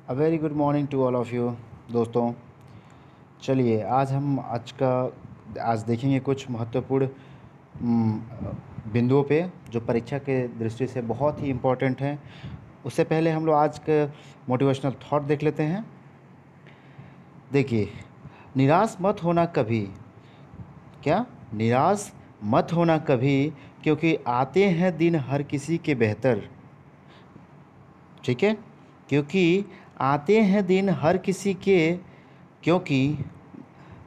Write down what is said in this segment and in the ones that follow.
A very good morning to all of you दोस्तों। चलिए आज देखेंगे कुछ महत्वपूर्ण उम, बिंदुओं पे जो परीक्षा के दृष्टि से बहुत ही इम्पोर्टेंट हैं। उससे पहले हम लोग आज के मोटिवेशनल थॉट देख लेते हैं। देखिए, निराश मत होना कभी। क्या? निराश मत होना कभी, क्योंकि आते हैं दिन हर किसी के बेहतर। ठीक है? क्योंकि आते हैं दिन हर किसी के, क्योंकि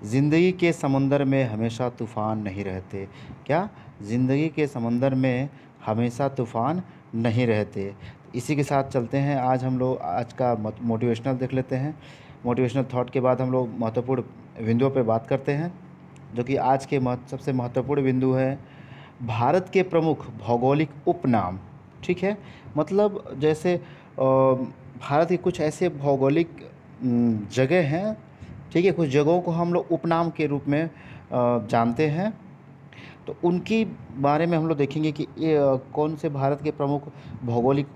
ज़िंदगी के समुंदर में हमेशा तूफ़ान नहीं रहते। क्या? ज़िंदगी के समुंदर में हमेशा तूफ़ान नहीं रहते। इसी के साथ चलते हैं, आज हम लोग आज का मोटिवेशनल देख लेते हैं। मोटिवेशनल थॉट के बाद हम लोग महत्वपूर्ण बिंदुओं पे बात करते हैं, जो कि आज के सबसे महत्वपूर्ण बिंदु है भारत के प्रमुख भौगोलिक उपनाम। ठीक है? मतलब जैसे भारत के कुछ ऐसे भौगोलिक जगह हैं। ठीक है? कुछ जगहों को हम लोग उपनाम के रूप में जानते हैं। तो उनकी बारे में हम लोग देखेंगे कि ये कौन से भारत के प्रमुख भौगोलिक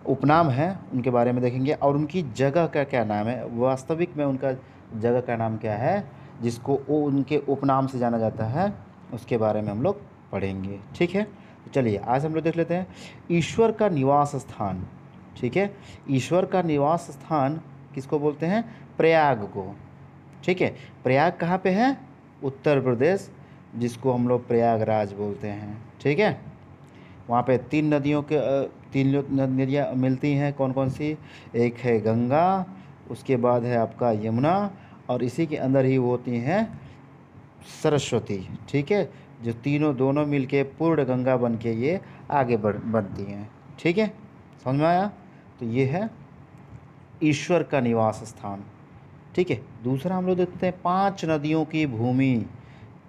उपनाम हैं, उनके बारे में देखेंगे और उनकी जगह का क्या नाम है, वास्तविक में उनका जगह का नाम क्या है, जिसको वो उनके उपनाम से जाना जाता है, उसके बारे में हम लोग पढ़ेंगे। ठीक है? तो चलिए आज हम लोग देख लेते हैं ईश्वर का निवास स्थान। ठीक है? ईश्वर का निवास स्थान किसको बोलते हैं? प्रयाग को। ठीक है? प्रयाग कहाँ पे है? उत्तर प्रदेश, जिसको हम लोग प्रयागराज बोलते हैं। ठीक है? वहाँ पे तीन नदियाँ मिलती हैं। कौन कौन सी? एक है गंगा, उसके बाद है आपका यमुना, और इसी के अंदर ही वो होती हैं सरस्वती। ठीक है? जो दोनों मिलके पूर्ण गंगा बन के ये आगे बनती हैं। ठीक है? समझ में आया? तो ये है ईश्वर का निवास स्थान। ठीक है? दूसरा हम लोग देखते हैं 5 नदियों की भूमि।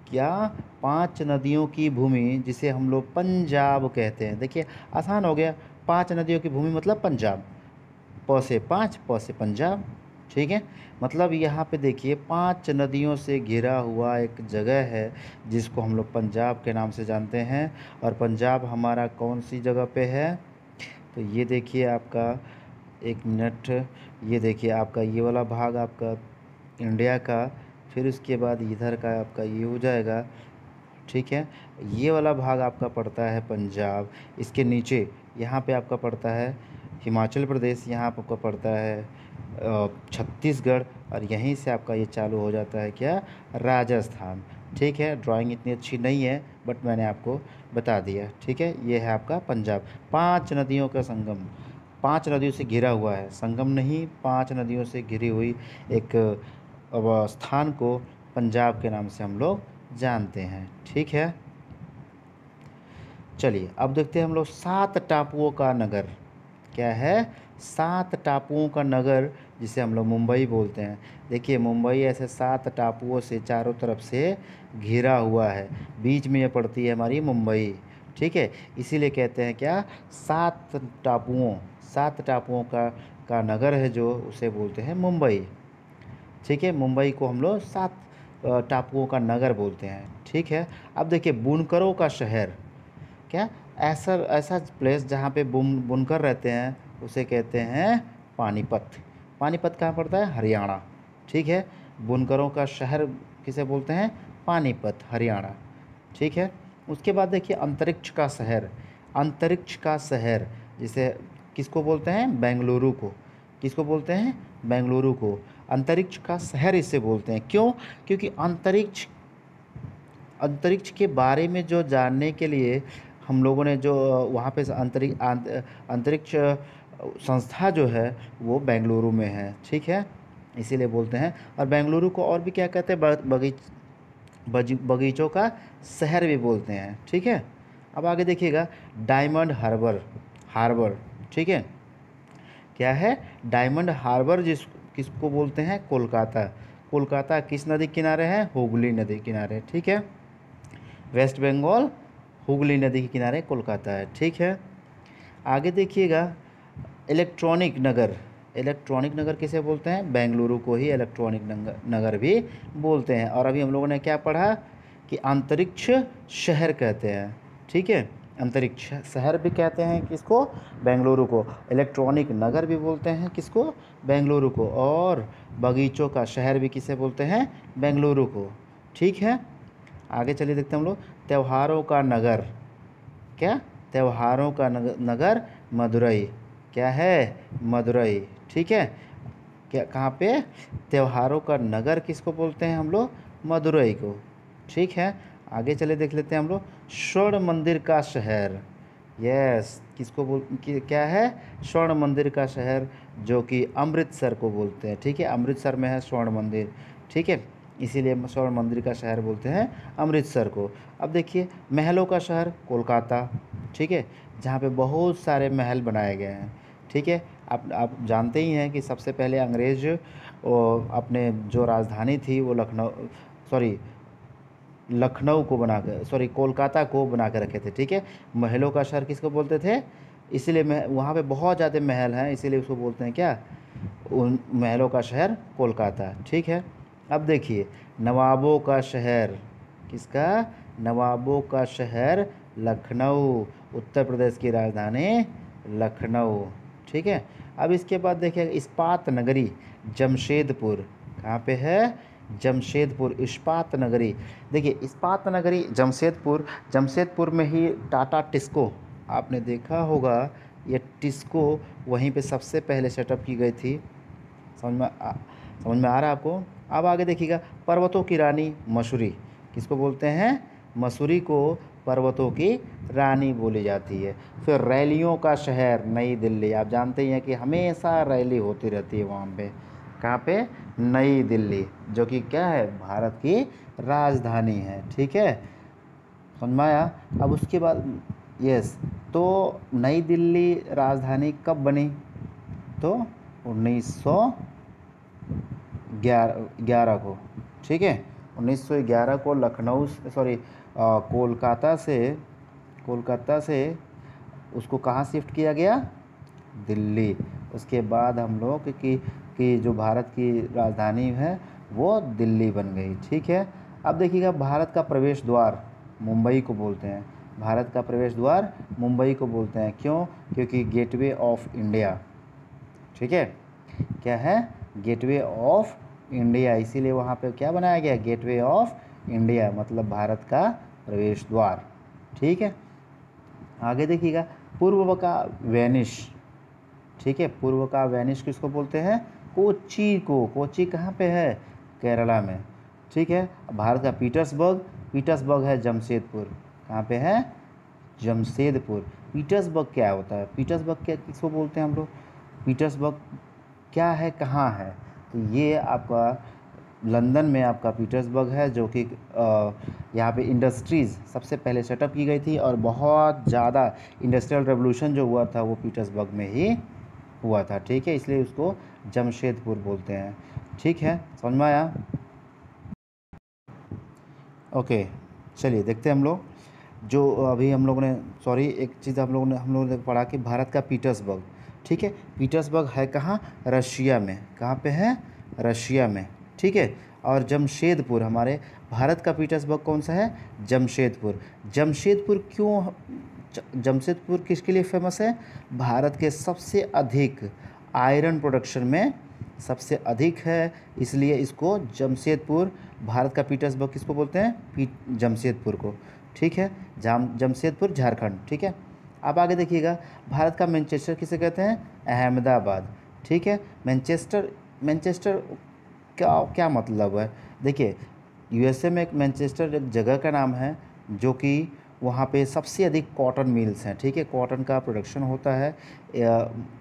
क्या? 5 नदियों की भूमि, जिसे हम लोग पंजाब कहते हैं। देखिए, आसान हो गया। 5 नदियों की भूमि मतलब पंजाब। प से 5, प से पंजाब। ठीक है? मतलब यहाँ पे देखिए 5 नदियों से घिरा हुआ एक जगह है, जिसको हम लोग पंजाब के नाम से जानते हैं। और पंजाब हमारा कौन सी जगह पे है? तो ये देखिए आपका, एक मिनट, ये देखिए आपका ये वाला भाग आपका इंडिया का, फिर उसके बाद इधर का आपका ये हो जाएगा। ठीक है? ये वाला भाग आपका पड़ता है पंजाब। इसके नीचे यहाँ पे आपका पड़ता है हिमाचल प्रदेश, यहाँ पे आपका पड़ता है छत्तीसगढ़, और यहीं से आपका ये चालू हो जाता है क्या? राजस्थान। ठीक है? ड्राइंग इतनी अच्छी नहीं है, बट मैंने आपको बता दिया। ठीक है? ये है आपका पंजाब। 5 नदियों का संगम, 5 नदियों से घिरा हुआ है, संगम नहीं, 5 नदियों से घिरी हुई एक स्थान को पंजाब के नाम से हम लोग जानते हैं। ठीक है? चलिए अब देखते हैं हम लोग 7 टापुओं का नगर। क्या है? 7 टापुओं का नगर, जिसे हम लोग मुंबई बोलते हैं। देखिए, मुंबई ऐसे 7 टापुओं से चारों तरफ से घिरा हुआ है। बीच में ये पड़ती है हमारी मुंबई। ठीक है? इसीलिए कहते हैं क्या? 7 टापुओं का नगर है, जो उसे बोलते हैं मुंबई। ठीक है? मुंबई को हम लोग 7 टापुओं का नगर बोलते हैं। ठीक है? अब देखिए, बुनकरों का शहर। क्या? ऐसा ऐसा प्लेस जहाँ पे बुनकर रहते हैं, उसे कहते हैं पानीपत। पानीपत कहाँ पड़ता है? हरियाणा। ठीक है? बुनकरों का शहर किसे बोलते हैं? पानीपत, हरियाणा। ठीक है? उसके बाद देखिए अंतरिक्ष का शहर। अंतरिक्ष का शहर जिसे किसको बोलते हैं? बेंगलुरु को। किसको बोलते हैं? बेंगलुरु को अंतरिक्ष का शहर इसे बोलते हैं। क्यों? क्योंकि अंतरिक्ष अंतरिक्ष के बारे में जो जानने के लिए हम लोगों ने जो वहाँ पे अंतरिक्ष संस्था जो है वो बेंगलुरु में है। ठीक है? इसीलिए बोलते हैं। और बेंगलुरु को और भी क्या कहते हैं? बगीचों का शहर भी बोलते हैं। ठीक है? अब आगे देखिएगा, डायमंड हार्बर। हार्बर। ठीक है? क्या है? डायमंड हार्बर, किसको बोलते हैं? कोलकाता। कोलकाता किस नदी के किनारे है? हुगली नदी के किनारे। ठीक है? वेस्ट बंगाल, हुगली नदी के किनारे कोलकाता है। ठीक है? आगे देखिएगा, इलेक्ट्रॉनिक नगर। इलेक्ट्रॉनिक नगर किसे बोलते हैं? बेंगलुरु को ही इलेक्ट्रॉनिक नगर भी बोलते हैं। और अभी हम लोगों ने क्या पढ़ा कि अंतरिक्ष शहर कहते हैं। ठीक है? अंतरिक्ष शहर भी कहते हैं किसको, बेंगलुरु को। इलेक्ट्रॉनिक नगर भी बोलते हैं किसको, बेंगलुरु को। और बगीचों का शहर भी किसे बोलते हैं, बेंगलुरु को। ठीक है, आगे चलिए देखते हैं हम लोग। त्योहारों का नगर, क्या, त्योहारों का नगर मदुरई, क्या है, मदुरई। ठीक है, क्या, कहाँ पे, त्योहारों का नगर किसको बोलते हैं हम लोग, मदुरई को। ठीक है, आगे चले देख लेते हैं हम लोग। स्वर्ण मंदिर का शहर, यस, किसको क्या है, स्वर्ण मंदिर का शहर, जो कि अमृतसर को बोलते हैं। ठीक है, अमृतसर में है स्वर्ण मंदिर। ठीक है, इसीलिए स्वर्ण मंदिर का शहर बोलते हैं अमृतसर को। अब देखिए, महलों का शहर कोलकाता। ठीक है, जहाँ पे बहुत सारे महल बनाए गए हैं। ठीक है, आप जानते ही हैं कि सबसे पहले अंग्रेज अपने जो राजधानी थी वो लखनऊ को बना कर, कोलकाता को बना कर रखे थे। ठीक है, महलों का शहर किसको बोलते थे, इसीलिए वहाँ पे बहुत ज़्यादा महल हैं, इसीलिए उसको बोलते हैं क्या, उन महलों का शहर कोलकाता। ठीक है, अब देखिए, नवाबों का शहर, किसका, नवाबों का शहर लखनऊ, उत्तर प्रदेश की राजधानी लखनऊ। ठीक है, अब इसके बाद देखिए इस्पात नगरी जमशेदपुर, कहाँ पे है, जमशेदपुर, इस्पात नगरी। देखिए इस्पात नगरी जमशेदपुर, जमशेदपुर में ही टाटा टिस्को, आपने देखा होगा, ये टिस्को वहीं पे सबसे पहले सेटअप की गई थी। समझ में आ रहा है आपको। अब आगे देखिएगा, पर्वतों की रानी मसूरी, किसको बोलते हैं, मसूरी को पर्वतों की रानी बोली जाती है। फिर रैलियों का शहर नई दिल्ली, आप जानते ही हैं कि हमेशा रैली होती रहती है वहाँ पे, कहाँ पे, नई दिल्ली, जो कि क्या है, भारत की राजधानी है। ठीक है, समझ में आया। अब उसके बाद यस, तो नई दिल्ली राजधानी कब बनी, तो 1911 को। ठीक है, 1911 को लखनऊ, कोलकाता से उसको कहाँ शिफ्ट किया गया, दिल्ली। उसके बाद हम लोग कि जो भारत की राजधानी है वो दिल्ली बन गई। ठीक है, अब देखिएगा, भारत का प्रवेश द्वार मुंबई को बोलते हैं, भारत का प्रवेश द्वार मुंबई को बोलते हैं। क्यों, क्योंकि गेटवे ऑफ इंडिया। ठीक है, क्या है, गेटवे ऑफ इंडिया, इसीलिए वहाँ पे क्या बनाया गया, गेटवे ऑफ इंडिया, मतलब भारत का प्रवेश द्वार। ठीक है, आगे देखिएगा, पूर्व का वेनिस। ठीक है, पूर्व का वेनिस किसको बोलते हैं, कोच्चि को। कोच्चि कहाँ पे है, केरला में। ठीक है, भारत का पीटर्सबर्ग है जमशेदपुर, कहाँ पे है, जमशेदपुर। पीटर्सबर्ग क्या होता है, पीटर्सबर्ग क्या किसको बोलते हैं हम लोग, पीटर्सबर्ग क्या है, कहाँ है, तो ये आपका लंदन में आपका पीटर्सबर्ग है, जो कि यहाँ पे इंडस्ट्रीज़ सबसे पहले सेटअप की गई थी, और बहुत ज़्यादा इंडस्ट्रियल रेवोल्यूशन जो हुआ था वो पीटर्सबर्ग में ही हुआ था। ठीक है, इसलिए उसको जमशेदपुर बोलते हैं। ठीक है, समझ में आया। ओके, चलिए देखते हैं हम लोग, जो अभी हम लोगों ने एक चीज़ हम लोगों ने पढ़ा कि भारत का पीटर्सबर्ग। ठीक है, पीटर्सबर्ग है कहाँ, रशिया में, कहाँ पे है, रशिया में। ठीक है, और जमशेदपुर, हमारे भारत का पीटर्सबर्ग कौन सा है, जमशेदपुर। जमशेदपुर किसके लिए फेमस है, भारत के सबसे अधिक आयरन प्रोडक्शन में सबसे अधिक है, इसलिए इसको जमशेदपुर, भारत का पीटर्सबर्ग किसको बोलते हैं, जमशेदपुर को। ठीक है, जमशेदपुर झारखंड। ठीक है, अब आगे देखिएगा, भारत का मैनचेस्टर किसे कहते हैं, अहमदाबाद। ठीक है, मैनचेस्टर क्या क्या मतलब है, देखिए यूएसए में एक मैनचेस्टर एक जगह का नाम है, जो कि वहाँ पे सबसे अधिक कॉटन मिल्स हैं। ठीक है, कॉटन का प्रोडक्शन होता है,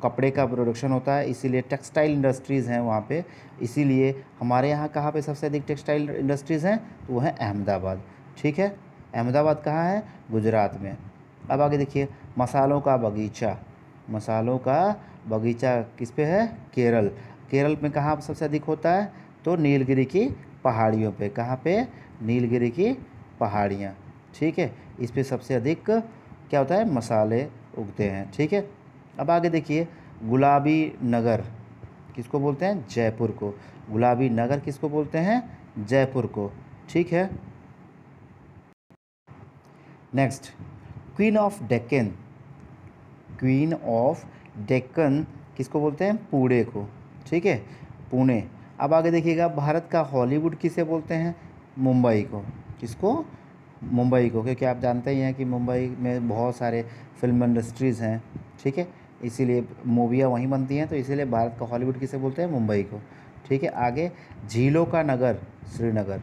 कपड़े का प्रोडक्शन होता है, इसीलिए टेक्सटाइल इंडस्ट्रीज़ हैं वहाँ पे। इसीलिए हमारे यहाँ कहाँ पे सबसे अधिक टेक्सटाइल इंडस्ट्रीज़ हैं, तो वो है अहमदाबाद। ठीक है, अहमदाबाद कहाँ है, गुजरात में। अब आगे देखिए, मसालों का बगीचा किस पे है, केरल। केरल में कहाँ सबसे अधिक होता है, तो नीलगिरी की पहाड़ियों पे, कहाँ पे, नीलगिरी की पहाड़ियाँ। ठीक है, इस पे सबसे अधिक क्या होता है, मसाले उगते हैं। ठीक है, अब आगे देखिए, गुलाबी नगर किसको बोलते हैं, जयपुर को। गुलाबी नगर किसको बोलते हैं, जयपुर को। ठीक है, next, queen of Deccan, queen of Deccan किसको बोलते हैं? पुणे को, ठीक है, पुणे। अब आगे देखिएगा, भारत का हॉलीवुड किसे बोलते हैं? मुंबई को। किसको? मुंबई को, क्योंकि आप जानते ही हैं कि मुंबई में बहुत सारे फिल्म इंडस्ट्रीज़ हैं, ठीक है, इसीलिए मूवियाँ वहीं बनती हैं, तो इसीलिए भारत का हॉलीवुड किसे बोलते हैं? मुंबई को, ठीक है। आगे, झीलों का नगर श्रीनगर,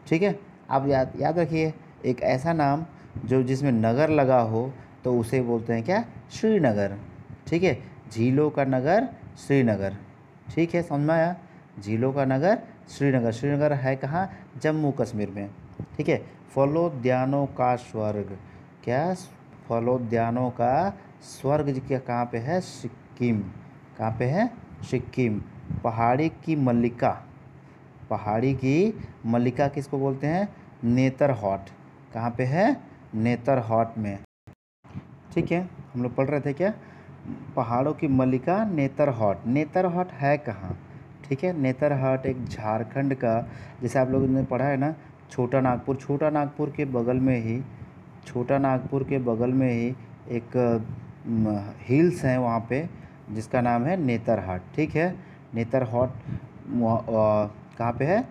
ठीक है। आप याद याद रखिए, एक ऐसा नाम जो जिसमें नगर लगा हो तो उसे बोलते हैं क्या? श्रीनगर, ठीक है। झीलों का नगर श्रीनगर, ठीक है, समझ में आया? झीलों का नगर श्रीनगर। श्रीनगर है कहाँ? जम्मू कश्मीर में, ठीक है। फलोद्यानों का स्वर्ग, क्या? फलोद्यानों का स्वर्ग क्या कहाँ पे है? सिक्किम। कहाँ पे है? सिक्किम। पहाड़ी की मल्लिका, पहाड़ी की मल्लिका किसको बोलते हैं? नेतरहाट। कहाँ पे है? नेतरहाट में, ठीक है। हम लोग पढ़ रहे थे क्या? पहाड़ों की मल्लिका नेतरहाट। नेतरहाट है कहाँ? ठीक है, नेतरहाट एक झारखंड का, जैसे आप लोगों ने पढ़ा है ना, छोटा नागपुर, छोटा नागपुर के बगल में ही, छोटा नागपुर के बगल में ही एक हिल्स हैं वहाँ पे, जिसका नाम है नेतरहाट, ठीक है। नेतरहाट कहाँ पे है?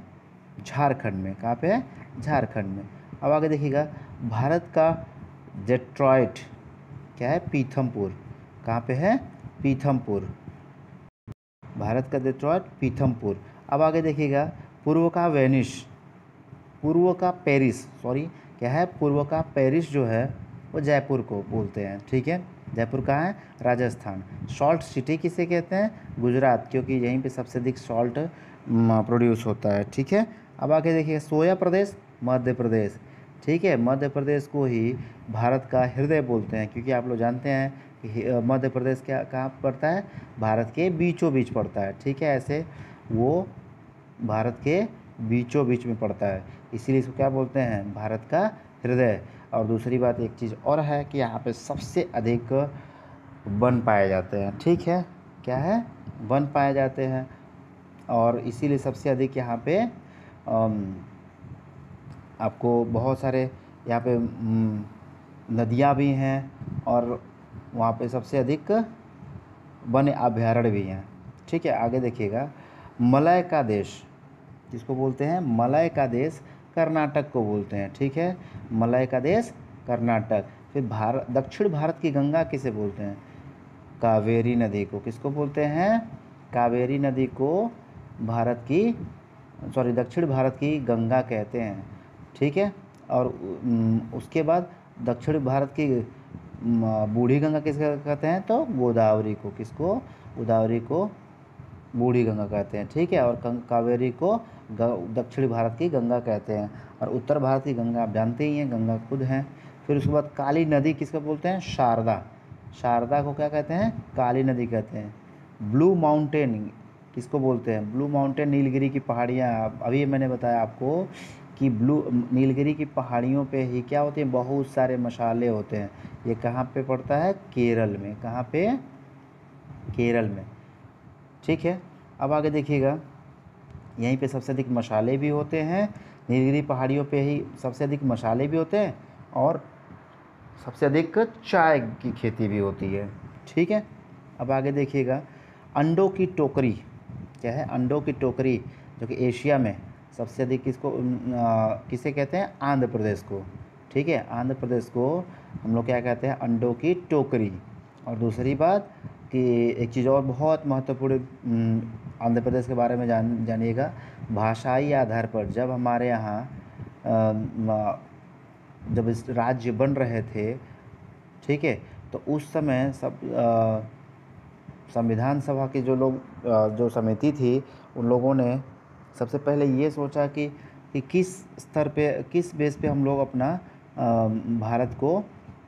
झारखंड में। कहाँ पे है? झारखंड में। अब आगे देखिएगा, भारत का डेट्रॉइट क्या है? पीथमपुर। कहाँ पे है? पीथमपुर। भारत का डेट्रॉइट पीथमपुर। अब आगे देखिएगा, पूर्व का वेनिस, पूर्व का पेरिस, सॉरी क्या है? पूर्व का पेरिस जो है वो जयपुर को बोलते हैं, ठीक है। जयपुर कहाँ है? राजस्थान। सॉल्ट सिटी किसे कहते हैं? गुजरात, क्योंकि यहीं पे सबसे अधिक सॉल्ट प्रोड्यूस होता है, ठीक है। अब आगे देखिए, सोया प्रदेश मध्य प्रदेश, ठीक है। मध्य प्रदेश को ही भारत का हृदय बोलते हैं, क्योंकि आप लोग जानते हैं कि मध्य प्रदेश क्या कहाँ पड़ता है? भारत के बीचों बीच पड़ता है, ठीक है। ऐसे वो भारत के बीचों बीच में पड़ता है, इसीलिए इसको क्या बोलते हैं? भारत का हृदय। और दूसरी बात एक चीज़ और है कि यहाँ पे सबसे अधिक वन पाए जाते हैं, ठीक है। क्या है? वन पाए जाते हैं, और इसीलिए सबसे अधिक यहाँ पे आपको बहुत सारे यहाँ पे नदियाँ भी हैं, और वहाँ पे सबसे अधिक वन अभयारण्य भी हैं, ठीक है। आगे देखिएगा, मलय का देश किसको बोलते हैं? मलय का देश कर्नाटक को बोलते हैं, ठीक है। मलय का देश कर्नाटक। फिर दक्षिण भारत की गंगा किसे बोलते हैं? कावेरी नदी को। किसको बोलते हैं? कावेरी नदी को भारत की, सॉरी, दक्षिण भारत की गंगा कहते हैं, ठीक है। और उसके बाद दक्षिण भारत की बूढ़ी गंगा किसको कहते हैं? तो गोदावरी को। किसको? गोदावरी को बूढ़ी गंगा कहते हैं, ठीक है। और कावेरी को दक्षिण भारत की गंगा कहते हैं, और उत्तर भारत की गंगा आप जानते ही हैं, गंगा खुद हैं। फिर उसके बाद काली नदी किसको बोलते हैं? शारदा। शारदा को क्या कहते हैं? काली नदी कहते हैं। ब्लू माउंटेन किसको बोलते हैं? ब्लू माउंटेन नीलगिरी की पहाड़ियाँ। अभी मैंने बताया आपको कि नीलगिरी की पहाड़ियों पे ही क्या होते हैं? बहुत सारे मसाले होते हैं। ये कहाँ पे पड़ता है? केरल में। कहाँ पे? केरल में, ठीक है। अब आगे देखिएगा, यहीं पे सबसे अधिक मसाले भी होते हैं, नीलगिरी पहाड़ियों पे ही सबसे अधिक मसाले भी होते हैं, और सबसे अधिक चाय की खेती भी होती है, ठीक है। अब आगे देखिएगा, अंडों की टोकरी क्या है? अंडों की टोकरी, जो कि एशिया में सबसे अधिक किसे कहते हैं? आंध्र प्रदेश को, ठीक है। आंध्र प्रदेश को हम लोग क्या कहते हैं? अंडों की टोकरी। और दूसरी बात कि एक चीज़ और बहुत महत्वपूर्ण आंध्र प्रदेश के बारे में जानिएगा, भाषाई आधार पर जब हमारे यहाँ जब इस राज्य बन रहे थे, ठीक है, तो उस समय संविधान सभा के जो लोग जो समिति थी, उन लोगों ने सबसे पहले ये सोचा कि किस स्तर पे, किस बेस पे हम लोग अपना भारत को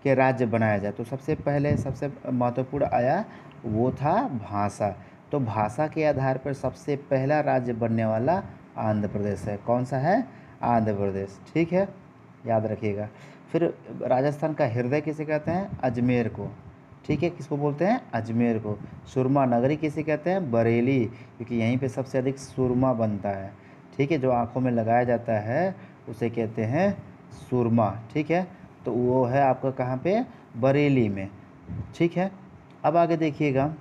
के राज्य बनाया जाए। तो सबसे पहले सबसे महत्वपूर्ण आया वो था भाषा। तो भाषा के आधार पर सबसे पहला राज्य बनने वाला आंध्र प्रदेश है। कौन सा है? आंध्र प्रदेश, ठीक है, याद रखिएगा। फिर राजस्थान का हृदय किसे कहते हैं? अजमेर को, ठीक है। किसको बोलते हैं? अजमेर को। सुरमा नगरी किसे कहते हैं? बरेली, क्योंकि यहीं पे सबसे अधिक सुरमा बनता है, ठीक है। जो आँखों में लगाया जाता है उसे कहते हैं सुरमा, ठीक है। तो वो है आपका कहाँ पे, बरेली में। ठीक है, अब आगे देखिएगा,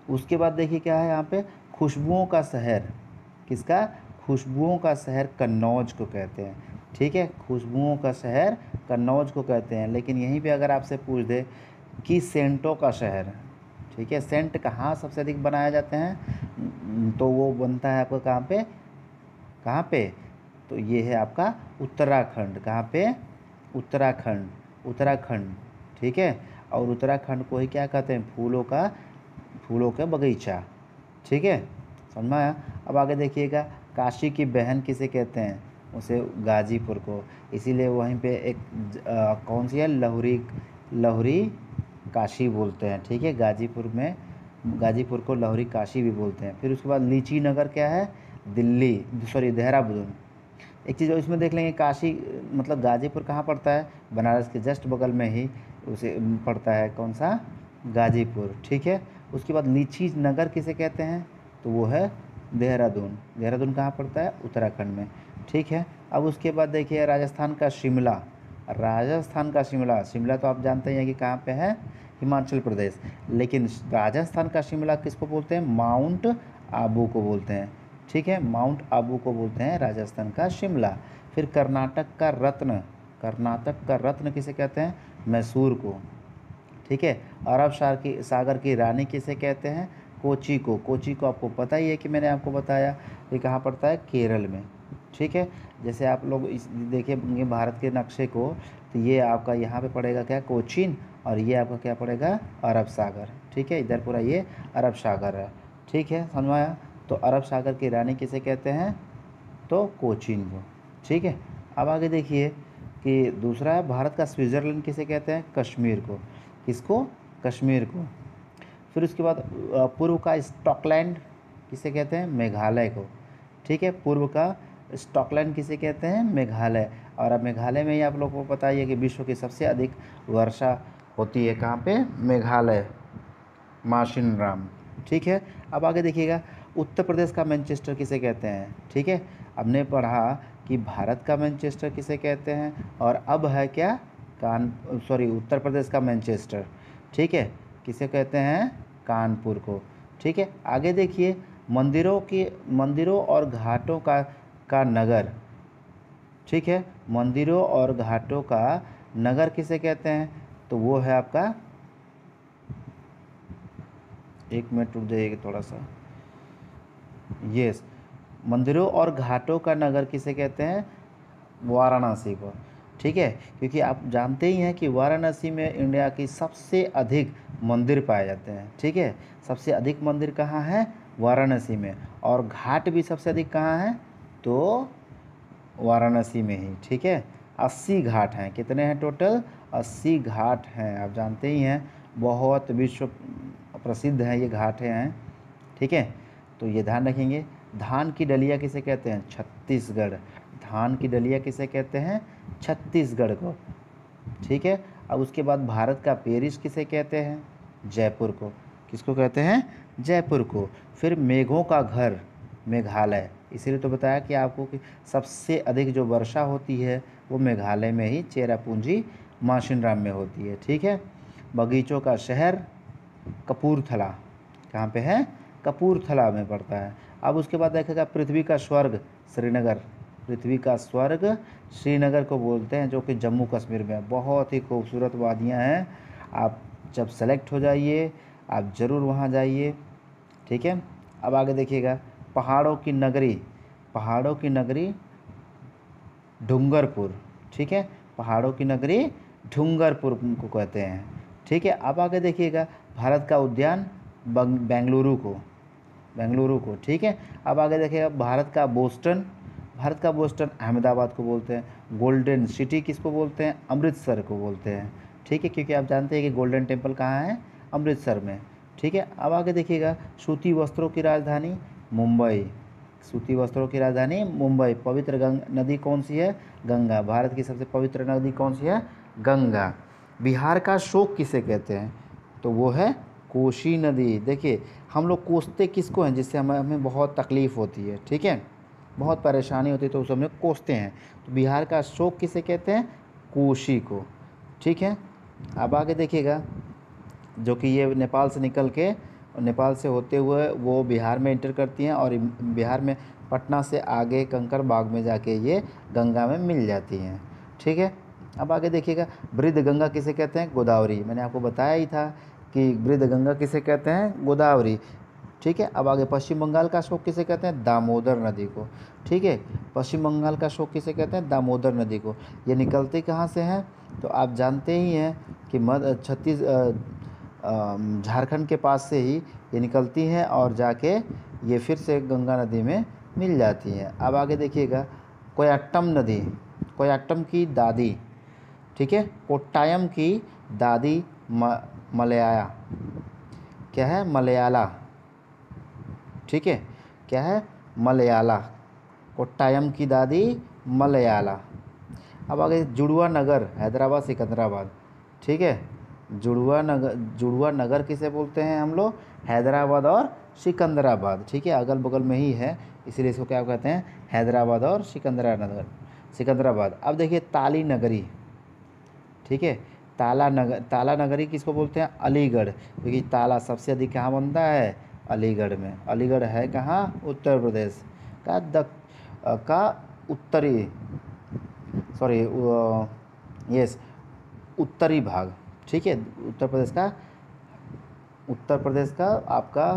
उसके बाद देखिए क्या है यहाँ पे, खुशबुओं का शहर। किसका, खुशबुओं का शहर कन्नौज को कहते हैं। ठीक है, खुशबुओं का शहर कन्नौज को कहते हैं। लेकिन यहीं पे अगर आपसे पूछ दे कि सेंटों का शहर, ठीक है, सेंट कहाँ सबसे अधिक बनाए जाते हैं, तो वो बनता है आपका कहाँ पे, कहाँ पे, तो ये है आपका उत्तराखंड। कहाँ पे, उत्तराखंड, उत्तराखंड। ठीक है, और उत्तराखंड को ही क्या कहते हैं, फूलों का बगीचा। ठीक है, समझ में आया। अब आगे देखिएगा, काशी की बहन किसे कहते हैं, उसे गाजीपुर को। इसीलिए वहीं पे एक कौन सी है, लहुरी, लहुरी काशी बोलते हैं। ठीक है, गाजीपुर में, गाजीपुर को लहुरी काशी भी बोलते हैं। फिर उसके बाद लीची नगर क्या है, दिल्ली, सॉरी देहरादून। एक चीज़ और इसमें देख लेंगे, काशी मतलब गाजीपुर कहाँ पड़ता है, बनारस के जस्ट बगल में ही उसे पड़ता है, कौन सा, गाजीपुर। ठीक है, उसके बाद लीची नगर किसे कहते हैं, तो वो है देहरादून। देहरादून कहाँ पड़ता है, उत्तराखंड में। ठीक है, अब उसके बाद देखिए राजस्थान का शिमला। राजस्थान का शिमला, शिमला तो आप जानते हैं कि कहाँ पे है, हिमाचल प्रदेश। लेकिन राजस्थान का शिमला किसको बोलते हैं, माउंट आबू को बोलते हैं। ठीक है, माउंट आबू को बोलते हैं राजस्थान का शिमला। फिर कर्नाटक का रत्न, कर्नाटक का रत्न किसे कहते हैं, मैसूर को। ठीक है, अरब सागर की रानी किसे कहते हैं, कोची को। कोची को आपको पता ही है कि मैंने आपको बताया ये कहाँ पड़ता है, केरल में। ठीक है, जैसे आप लोग इस देखेंगे भारत के नक्शे को, तो ये आपका यहाँ पे पड़ेगा क्या, कोचीन, और ये आपका क्या पड़ेगा, अरब सागर। ठीक है, इधर पूरा ये अरब सागर है। ठीक है, समझ में आया। तो अरब सागर की रानी किसे कहते हैं, तो कोचीन को। ठीक है, अब आगे देखिए कि दूसरा है, भारत का स्विट्ज़रलैंड किसे कहते हैं, कश्मीर को। किसको, कश्मीर को। फिर उसके बाद पूर्व का स्कॉटलैंड किसे कहते हैं, मेघालय को। ठीक है, पूर्व का स्कॉटलैंड किसे कहते हैं, मेघालय। और अब मेघालय में ही आप लोगों को पता ही है कि विश्व की सबसे अधिक वर्षा होती है कहाँ पे, मेघालय, माशिनराम। ठीक है, अब आगे देखिएगा, उत्तर प्रदेश का मैनचेस्टर किसे कहते हैं। ठीक है, हमने पढ़ा कि भारत का मैनचेस्टर किसे कहते हैं, और अब है क्या, उत्तर प्रदेश का मैनचेस्टर। ठीक है, किसे कहते हैं, कानपुर को। ठीक है, आगे देखिए, मंदिरों और घाटों का नगर। ठीक है, मंदिरों और घाटों का नगर किसे कहते हैं, तो वो है आपका, एक मिनट रुक जाइएगा थोड़ा सा, यस, मंदिरों और घाटों का नगर किसे कहते हैं, वाराणसी को। ठीक है, क्योंकि आप जानते ही हैं कि वाराणसी में इंडिया की सबसे अधिक मंदिर पाए जाते हैं। ठीक है, सबसे अधिक मंदिर कहाँ है, वाराणसी में, और घाट भी सबसे अधिक कहाँ है, तो वाराणसी में ही। ठीक है, 80 घाट हैं, कितने हैं टोटल, 80 घाट हैं। आप जानते ही हैं बहुत विश्व प्रसिद्ध हैं ये घाट हैं। ठीक है, तो ये ध्यान रखेंगे। धान की डलिया किसे कहते हैं, छत्तीसगढ़। धान की डलिया किसे कहते हैं, छत्तीसगढ़ को। ठीक है, अब उसके बाद भारत का पेरिस किसे कहते हैं, जयपुर को। किसको कहते हैं, जयपुर को। फिर मेघों का घर, मेघालय। इसीलिए तो बताया कि आपको कि सबसे अधिक जो वर्षा होती है वो मेघालय में ही, चेरापूंजी माशिनराम में होती है। ठीक है, बगीचों का शहर कपूरथला, कहाँ पे है, कपूरथला में पड़ता है। अब उसके बाद देखेगा पृथ्वी का स्वर्ग श्रीनगर। पृथ्वी का स्वर्ग श्रीनगर को बोलते हैं, जो कि जम्मू कश्मीर में है। बहुत ही खूबसूरत वादियाँ हैं। आप जब सेलेक्ट हो जाइए आप ज़रूर वहाँ जाइए। ठीक है, अब आगे देखिएगा, पहाड़ों की नगरी, पहाड़ों की नगरी डूंगरपुर। ठीक है, पहाड़ों की नगरी डूंगरपुर को कहते हैं। ठीक है, अब आगे देखिएगा, भारत का उद्यान बेंगलुरु को, बेंगलुरु को। ठीक है, अब आगे देखिएगा, भारत का बोस्टन, भारत का बोस्टन अहमदाबाद को बोलते हैं। गोल्डन सिटी किसको बोलते हैं, अमृतसर को बोलते हैं। ठीक है, क्योंकि आप जानते हैं कि गोल्डन टेम्पल कहाँ है, अमृतसर में। ठीक है, अब आगे देखिएगा, सूती वस्त्रों की राजधानी मुंबई। सूती वस्त्रों की राजधानी मुंबई। पवित्र नदी कौन सी है, गंगा। भारत की सबसे पवित्र नदी कौन सी है, गंगा। बिहार का शोक किसे कहते हैं, तो वो है कोसी नदी। देखिए हम लोग कोसते किसको हैं, जिससे हमें बहुत तकलीफ़ होती है। ठीक है, बहुत परेशानी होती है तो उसे हम लोग कोसते हैं। तो बिहार का अशोक किसे कहते हैं? कोशी को। ठीक है, अब आगे देखिएगा, जो कि ये नेपाल से निकल के और नेपाल से होते हुए वो बिहार में इंटर करती हैं और बिहार में पटना से आगे कंकड़बाग में जाके ये गंगा में मिल जाती हैं। ठीक है, अब आगे देखिएगा, वृद्ध गंगा किसे कहते हैं? गोदावरी। मैंने आपको बताया ही था कि वृद्ध गंगा किसे कहते हैं? गोदावरी। ठीक है, अब आगे पश्चिम बंगाल का अशोक किसे कहते हैं? दामोदर नदी को। ठीक है, पश्चिम बंगाल का अशोक किसे कहते हैं? दामोदर नदी को। ये निकलती कहाँ से हैं? तो आप जानते ही हैं कि झारखंड के पास से ही ये निकलती हैं और जाके ये फिर से गंगा नदी में मिल जाती हैं। अब आगे देखिएगा, कोयट्टम नदी, कोयट्टम की दादी। ठीक है, कोट्टायम की दादी मलयाला, क्या है? मलयाला। ठीक है, क्या है? मलयाला। कोट्टायम की दादी मलयाला। अब आगे जुड़वा नगर, हैदराबाद सिकंदराबाद। ठीक है, जुड़वा नगर किसे बोलते हैं हम लोग? हैदराबाद और सिकंदराबाद। ठीक है, अगल बगल में ही है, इसीलिए इसको क्या कहते हैं? हैदराबाद और सिकंदराबाद। अब देखिए ताली नगरी। ठीक है, ताला नगरी किसको बोलते हैं? अलीगढ़, क्योंकि ताला सबसे अधिक कहाँ बनता है? अलीगढ़ में। अलीगढ़ है कहाँ? उत्तर प्रदेश का का उत्तरी, सॉरी, यस, उत्तरी भाग। ठीक है, उत्तर प्रदेश का आपका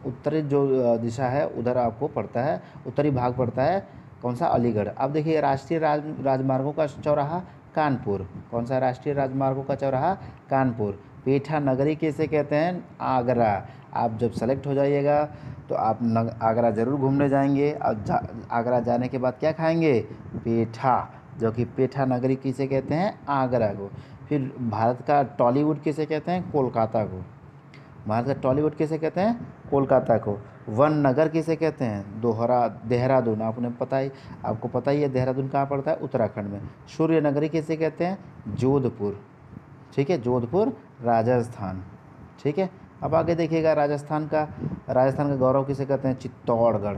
उत्तरी जो दिशा है उधर आपको पड़ता है, उत्तरी भाग पड़ता है। कौन सा? अलीगढ़। अब देखिए राष्ट्रीय राजमार्गों का चौराहा कानपुर। कौन सा राष्ट्रीय राजमार्गों का चौराहा? कानपुर। पेठा नगरी किसे कहते हैं? आगरा। आप जब सेलेक्ट हो जाइएगा तो आप आगरा ज़रूर घूमने जाएंगे और आगरा जाने के बाद क्या खाएंगे? पेठा, जो कि पेठा नगरी किसे कहते हैं? आगरा को। फिर भारत का टॉलीवुड किसे कहते हैं? कोलकाता को। भारत का टॉलीवुड किसे कहते हैं? कोलकाता को। वन नगर किसे कहते हैं? देहरादून। आपको पता ही है देहरादून कहाँ पड़ता है? उत्तराखंड में। सूर्य नगरी किसे कहते हैं? जोधपुर। ठीक है, जोधपुर, राजस्थान। ठीक है, अब आगे देखिएगा, राजस्थान का गौरव किसे कहते हैं? चित्तौड़गढ़।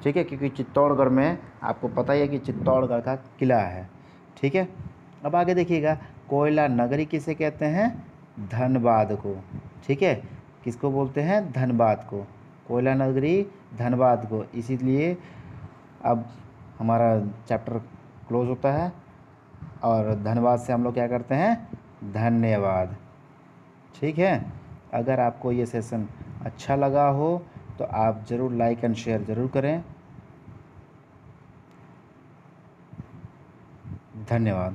ठीक है, क्योंकि चित्तौड़गढ़ में आपको पता ही है कि चित्तौड़गढ़ का किला है। ठीक है, अब आगे देखिएगा, कोयला नगरी किसे कहते हैं? धनबाद को। ठीक है, किसको बोलते हैं? धनबाद को। कोयला नगरी धनबाद को। इसीलिए अब हमारा चैप्टर क्लोज होता है और धन्यवाद से हम लोग क्या करते हैं? धन्यवाद। ठीक है, अगर आपको ये सेशन अच्छा लगा हो तो आप ज़रूर लाइक एंड शेयर ज़रूर करें। धन्यवाद।